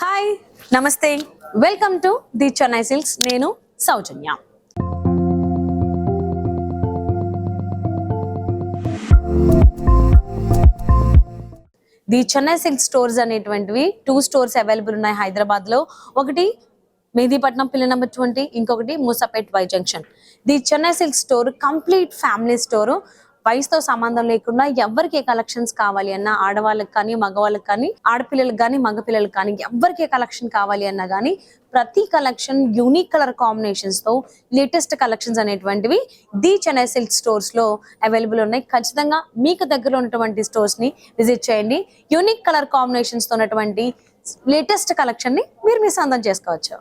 Hi నమస్తే welcome to the Chennai silks. నేను సౌజన్య. The Chennai silk stores అనేటువంటివి 2 స్టోర్స్ అవైలబుల్ ఉన్నాయి హైదరాబాద్ లో. ఒకటి మెహదీపట్నం పిల్లర్ నెంబర్ 20, ఇంకొకటి Moosapet Y junction. The Chennai silk store complete family store. వయసుతో సంబంధం లేకుండా ఎవరికి ఏ కలెక్షన్స్ కావాలి అన్నా, ఆడవాళ్ళకి కానీ మగవాళ్ళకి కానీ, ఆడపిల్లలకు కానీ మగపిల్లలకు కానీ ఎవరికి ఏ కలెక్షన్ కావాలి అన్నా కానీ ప్రతి కలెక్షన్ యూనిక్ కలర్ కాంబినేషన్స్ తో లేటెస్ట్ కలెక్షన్స్ అనేటువంటివి ది చెన్నై సిల్క్ స్టోర్స్ లో అవైలబుల్ ఉన్నాయి. ఖచ్చితంగా మీకు దగ్గరలో ఉన్నటువంటి స్టోర్స్ ని విజిట్ చేయండి. యూనిక్ కలర్ కాంబినేషన్స్ తో ఉన్నటువంటి లేటెస్ట్ కలెక్షన్ ని మీరు మీ సొంతం చేసుకోవచ్చు.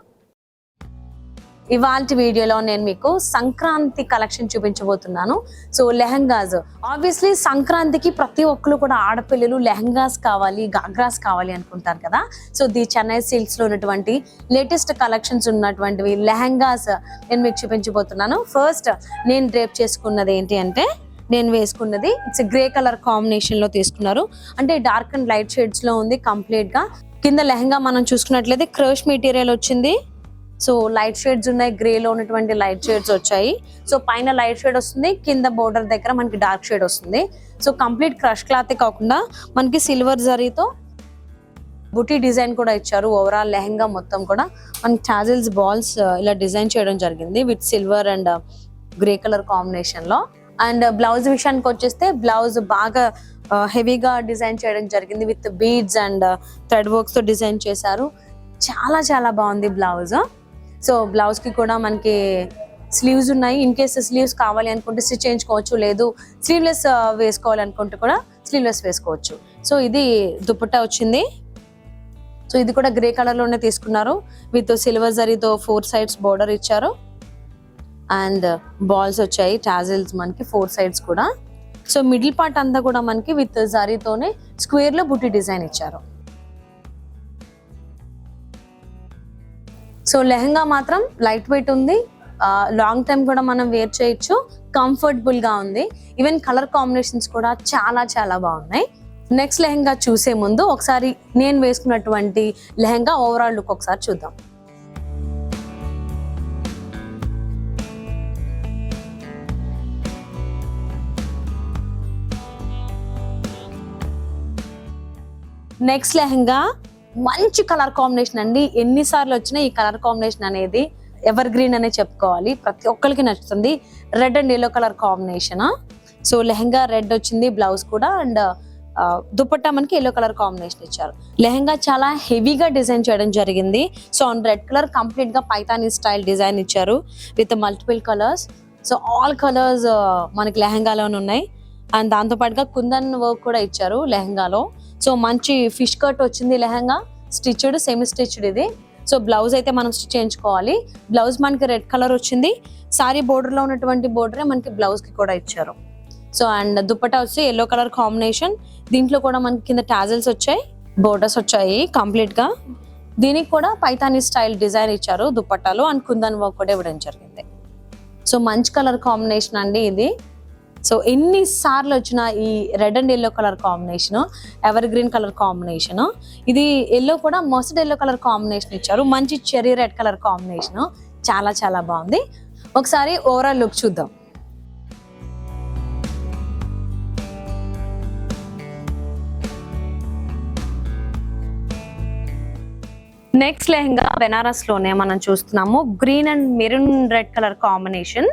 ఇవాల్టి వీడియోలో నేను మీకు సంక్రాంతి కలెక్షన్ చూపించబోతున్నాను. సో లెహంగాస్, ఆబ్వియస్లీ సంక్రాంతికి ప్రతి ఒక్కరు కూడా ఆడపిల్లలు లెహంగాస్ కావాలి, గాగ్రాస్ కావాలి అనుకుంటారు కదా. సో ది చెన్నై సిల్క్స్ లో ఉన్నటువంటి లేటెస్ట్ కలెక్షన్స్ ఉన్నటువంటివి లెహంగాస్ నేను మీకు చూపించబోతున్నాను. ఫస్ట్ నేను డ్రేప్ చేసుకున్నది ఏంటి అంటే, నేను వేసుకున్నది ఇట్స్ గ్రే కలర్ కాంబినేషన్ లో తీసుకున్నారు. అంటే డార్క్ అండ్ లైట్ షేడ్స్ లో ఉంది కంప్లీట్ గా. కింద లెహంగా మనం చూసుకున్నట్లయితే క్రష్ మెటీరియల్ వచ్చింది. సో లైట్ షేడ్స్ ఉన్నాయి, గ్రేలో ఉన్నటువంటి లైట్ షేడ్స్ వచ్చాయి. సో పైన లైట్ షేడ్ వస్తుంది, కింద బోర్డర్ దగ్గర మనకి డార్క్ షేడ్ వస్తుంది. సో కంప్లీట్ క్రష్ క్లాత్ కాకుండా మనకి సిల్వర్ జరీతో బుటీ డిజైన్ కూడా ఇచ్చారు. ఓవరాల్ లెహంగా మొత్తం కూడా మనకి టాజిల్స్ బాల్స్ ఇలా డిజైన్ చేయడం జరిగింది with silver and grey colour combination లో. అండ్ బ్లౌజ్ విషయానికి వచ్చేస్తే బ్లౌజ్ బాగా హెవీగా డిజైన్ చేయడం జరిగింది with beads and thread works తో డిజైన్ చేశారు. చాలా చాలా బాగుంది బ్లౌజ్. సో బ్లౌజ్ కి కూడా మనకి స్లీవ్స్ ఉన్నాయి. ఇన్ కేస్ స్లీవ్స్ కావాలి అనుకుంటే స్టిచ్ చేయించుకోవచ్చు, లేదు స్లీవ్లెస్ వేసుకోవాలనుకుంటే కూడా స్లీవ్లెస్ వేసుకోవచ్చు. సో ఇది దుపట్టా వచ్చింది. సో ఇది కూడా గ్రే కలర్ లోనే తీసుకున్నారు విత్ సిల్వర్ జరీతో 4 సైడ్స్ బోర్డర్ ఇచ్చారు. అండ్ బాల్స్ వచ్చాయి టాజిల్స్ మనకి 4 సైడ్స్ కూడా. సో మిడిల్ పార్ట్ అంతా కూడా మనకి విత్ జరీతోనే స్క్వేర్ లో బుట్టి డిజైన్ ఇచ్చారు. సో లెహంగా మాత్రం లైట్ వెయిట్ ఉంది, లాంగ్ టైం కూడా మనం వేర్ చేయొచ్చు, కంఫర్టబుల్ గా ఉంది. ఈవెన్ కలర్ కాంబినేషన్స్ కూడా చాలా చాలా బాగున్నాయి. నెక్స్ట్ లెహంగా చూసే ముందు ఒకసారి నేను వేసుకున్నటువంటి లెహంగా ఓవరాల్ లుక్ ఒకసారి చూద్దాం. నెక్స్ట్ లెహంగా మంచి కలర్ కాంబినేషన్ అండి. ఎన్నిసార్లు వచ్చినా ఈ కలర్ కాంబినేషన్ అనేది ఎవర్ గ్రీన్ అనే చెప్పుకోవాలి, ప్రతి ఒక్కరికి నచ్చుతుంది. Red and yellow colour combination. So lehenga red వచ్చింది, బ్లౌజ్ కూడా, అండ్ దుపట్టా మనకి ఎల్లో కలర్ కాంబినేషన్ ఇచ్చారు. లెహంగా చాలా హెవీగా డిజైన్ చేయడం జరిగింది. So on red colour complete గా పైతానీ స్టైల్ డిజైన్ ఇచ్చారు with multiple colours. So all colours మనకి లెహంగాలోనే ఉన్నాయి. అండ్ దాంతో పాటుగా కుందన్ వర్క్ కూడా ఇచ్చారు లెహంగాలో. సో మంచి ఫిష్ కట్ వచ్చింది లెహంగా, స్టిచ్డ్ సెమీ స్టిచ్డ్ ఇది. సో బ్లౌజ్ అయితే మనం స్టిచ్ చేయించుకోవాలి. బ్లౌజ్ మనకి రెడ్ కలర్ వచ్చింది. సారీ బోర్డర్ లో ఉన్నటువంటి బోర్డరే మనకి బ్లౌజ్ కి కూడా ఇచ్చారు. సో అండ్ దుపట్టా వచ్చి ఎల్లో కలర్ కాంబినేషన్. దీంట్లో కూడా మనకి కింద టాజిల్స్ వచ్చాయి, బోర్డర్స్ వచ్చాయి కంప్లీట్ గా. దీనికి కూడా పైతానీ స్టైల్ డిజైన్ ఇచ్చారు దుపట్టాలో, అండ్ కుందన్ వర్క్ కూడా ఇవ్వడం జరిగింది. సో మంచి కలర్ కాంబినేషన్ అండి ఇది. సో ఎన్నిసార్లు వచ్చిన ఈ red and yellow colour combination, ever green colour combination. ఇది ఎల్లో కూడా మస్టర్డ్ ఎల్లో కలర్ కాంబినేషన్ ఇచ్చారు, మంచి చెరీ రెడ్ కలర్ కాంబినేషన్. చాలా చాలా బాగుంది. ఒకసారి ఓవరాల్ లుక్ చూద్దాం. నెక్స్ట్ లెహంగా బెనారస్ లోనే మనం చూస్తున్నాము. Green and maroon red colour combination.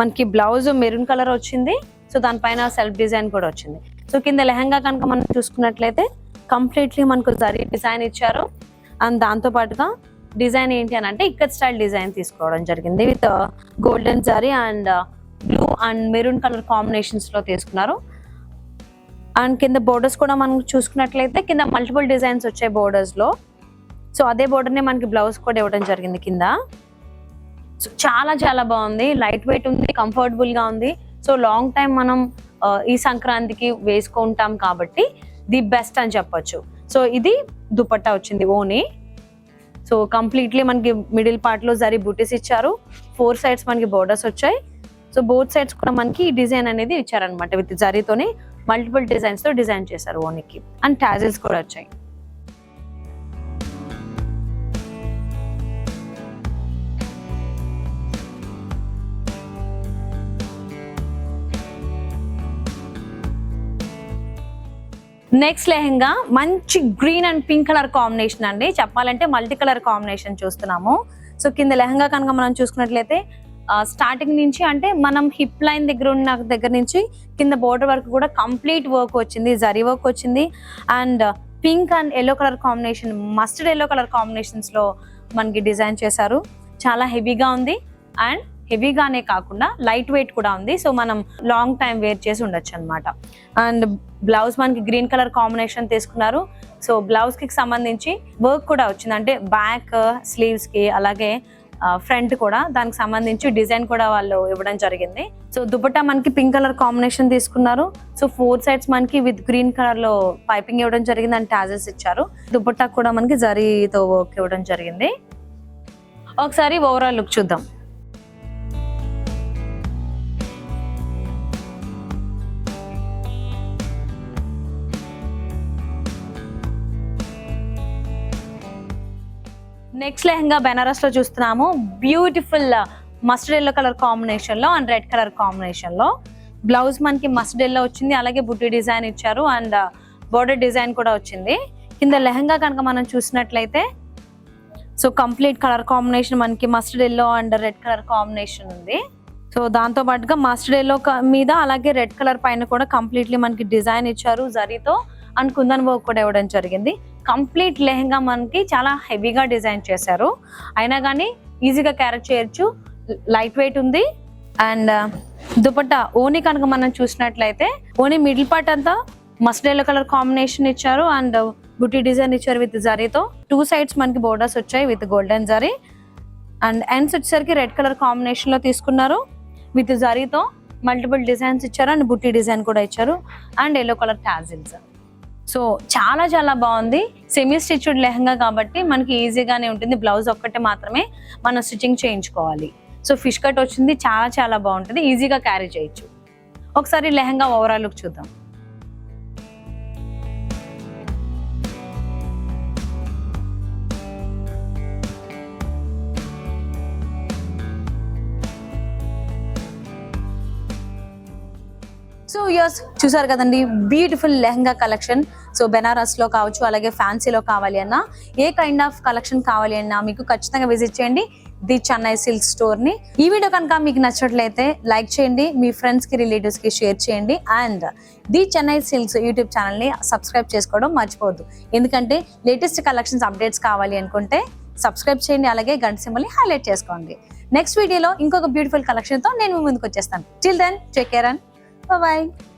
మనకి బ్లౌజ్ మెరూన్ కలర్ వచ్చింది. సో దానిపైన సెల్ఫ్ డిజైన్ కూడా వచ్చింది. సో కింద లెహంగా కనుక మనం చూసుకున్నట్లయితే కంప్లీట్లీ మనకు జరీ డిజైన్ ఇచ్చారు. అండ్ దాంతో పాటుగా డిజైన్ ఏంటి అని అంటే ఇక్కత్ స్టైల్ డిజైన్ తీసుకోవడం జరిగింది with golden zari and blue and maroon colour combinations లో తీసుకున్నారు. అండ్ కింద బోర్డర్స్ కూడా మనం చూసుకున్నట్లయితే కింద మల్టిపుల్ డిజైన్స్ వచ్చాయి బోర్డర్స్ లో. సో అదే బోర్డర్ నే మనకి బ్లౌజ్ కూడా ఇవ్వడం జరిగింది కింద. సో చాలా చాలా బాగుంది, లైట్ వెయిట్ ఉంది, కంఫర్టబుల్ గా ఉంది. సో లాంగ్ టైం మనం ఈ సంక్రాంతికి వేసుకుంటాం కాబట్టి ది బెస్ట్ అని చెప్పొచ్చు. సో ఇది దుపట్టా వచ్చింది ఓని. సో కంప్లీట్లీ మనకి మిడిల్ పార్ట్ లో జరీ బూటీస్ ఇచ్చారు, 4 సైడ్స్ మనకి బోర్డర్స్ వచ్చాయి. సో బోత్ సైడ్స్ కూడా మనకి ఈ డిజైన్ అనేది ఇచ్చారనమాట విత్ జరీతోనే మల్టిపుల్ డిజైన్స్ తో డిజైన్ చేశారు ఓనికి. అండ్ టాజిల్స్ కూడా వచ్చాయి. నెక్స్ట్ లెహంగా మంచి green and pink colour combination అండి, చెప్పాలంటే మల్టీ కలర్ కాంబినేషన్ చూస్తున్నాము. సో కింద లెహంగా కనుక మనం చూసుకున్నట్లయితే స్టార్టింగ్ నుంచి అంటే మనం హిప్ లైన్ దగ్గర నుంచి కింద బోర్డర్ వరకు కూడా కంప్లీట్ వర్క్ వచ్చింది, జరీ వర్క్ వచ్చింది. And pink and yellow colour combination, mustard yellow colour combinations లో మనకి డిజైన్ చేశారు. చాలా హెవీగా ఉంది అండ్ హెవీగానే కాకుండా లైట్ వెయిట్ కూడా ఉంది. సో మనం లాంగ్ టైం వేర్ చేసి ఉండొచ్చు అనమాట. అండ్ బ్లౌజ్ మనకి గ్రీన్ కలర్ కాంబినేషన్ తీసుకున్నారు. సో బ్లౌజ్ కి సంబంధించి వర్క్ కూడా వచ్చింది, అంటే బ్యాక్ స్లీవ్స్ కి అలాగే ఫ్రంట్ కూడా దానికి సంబంధించి డిజైన్ కూడా వాళ్ళు ఇవ్వడం జరిగింది. సో దుపట్టా మనకి పింక్ కలర్ కాంబినేషన్ తీసుకున్నారు. సో 4 సైడ్స్ మనకి విత్ గ్రీన్ కలర్ లో పైపింగ్ ఇవ్వడం జరిగింది అండ్ టాజెస్ ఇచ్చారు. దుపట్టా కూడా మనకి జరీతో వర్క్ ఇవ్వడం జరిగింది. ఒకసారి ఓవరాల్ లుక్ చూద్దాం. నెక్స్ట్ లెహంగా బెనారస్ లో చూస్తున్నాము. Beautiful mustard yellow colour combination లో అండ్ రెడ్ కలర్ కాంబినేషన్ లో బ్లౌజ్ మనకి మస్టర్డ్ ఎల్లో వచ్చింది, అలాగే బుట్టి డిజైన్ ఇచ్చారు అండ్ బోర్డర్ డిజైన్ కూడా వచ్చింది. కింద లెహంగా కనుక మనం చూసినట్లయితే సో కంప్లీట్ కలర్ కాంబినేషన్ మనకి mustard yellow and red colour combination ఉంది. సో దాంతో పాటుగా మస్టర్డ్ ఎల్లో మీద అలాగే రెడ్ కలర్ పైన కూడా కంప్లీట్లీ మనకి డిజైన్ ఇచ్చారు జరీతో అండ్ కుందన్ వర్క్ కూడా ఇవ్వడం జరిగింది. కంప్లీట్ లెహంగా మనకి చాలా హెవీగా డిజైన్ చేశారు, అయినా కానీ ఈజీగా క్యారీ చేయొచ్చు, లైట్ వెయిట్ ఉంది. అండ్ దుపట్టా ఓని కనుక మనం చూసినట్లయితే ఓని మిడిల్ పార్ట్ అంతా మస్టర్డ్ ఎల్లో కలర్ కాంబినేషన్ ఇచ్చారు అండ్ బుట్టి డిజైన్ ఇచ్చారు విత్ జరీతో. 2 సైడ్స్ మనకి బోర్డర్స్ వచ్చాయి with golden zari and ends వచ్చేసరికి రెడ్ కలర్ కాంబినేషన్ లో తీసుకున్నారు విత్ జరీతో మల్టిపుల్ డిజైన్స్ ఇచ్చారు అండ్ బుట్టి డిజైన్ కూడా ఇచ్చారు and yellow colour tassels. So చాలా చాలా బాగుంది. సెమీ స్టిచ్డ్ లెహంగా కాబట్టి మనకి ఈజీగానే ఉంటుంది, బ్లౌజ్ ఒక్కటే మాత్రమే మనం స్టిచ్చింగ్ చేయించుకోవాలి. సో ఫిష్ కట్ వచ్చింది, చాలా చాలా బాగుంటుంది, ఈజీగా క్యారీ చేయొచ్చు. ఒకసారి లెహంగా ఓవరాల్ లుక్ చూద్దాం. సో యూస్ చూసారు కదండి, beautiful lehenga collection. So Banaras లో కావచ్చు, అలాగే ఫ్యాన్సీలో కావాలి అన్నా, ఏ కైండ్ ఆఫ్ కలెక్షన్ కావాలి అన్నా మీకు ఖచ్చితంగా విజిట్ చేయండి ది చెన్నై సిల్క్ స్టోర్ ని. ఈ వీడియో కనుక మీకు నచ్చినట్లయితే లైక్ చేయండి, మీ ఫ్రెండ్స్ కి రిలేటివ్స్ కి షేర్ చేయండి and the Chennai silks YouTube channel ని సబ్స్క్రైబ్ చేసుకోవడం మర్చిపోవద్దు. ఎందుకంటే లేటెస్ట్ కలెక్షన్స్ అప్డేట్స్ కావాలి అనుకుంటే సబ్స్క్రైబ్ చేయండి, అలాగే గంట సింబల్ ని హైలైట్ చేసుకోండి. నెక్స్ట్ వీడియోలో ఇంకొక బ్యూటిఫుల్ కలెక్షన్ తో నేను ముందుకు వచ్చేస్తాను. Till then take care and bye bye.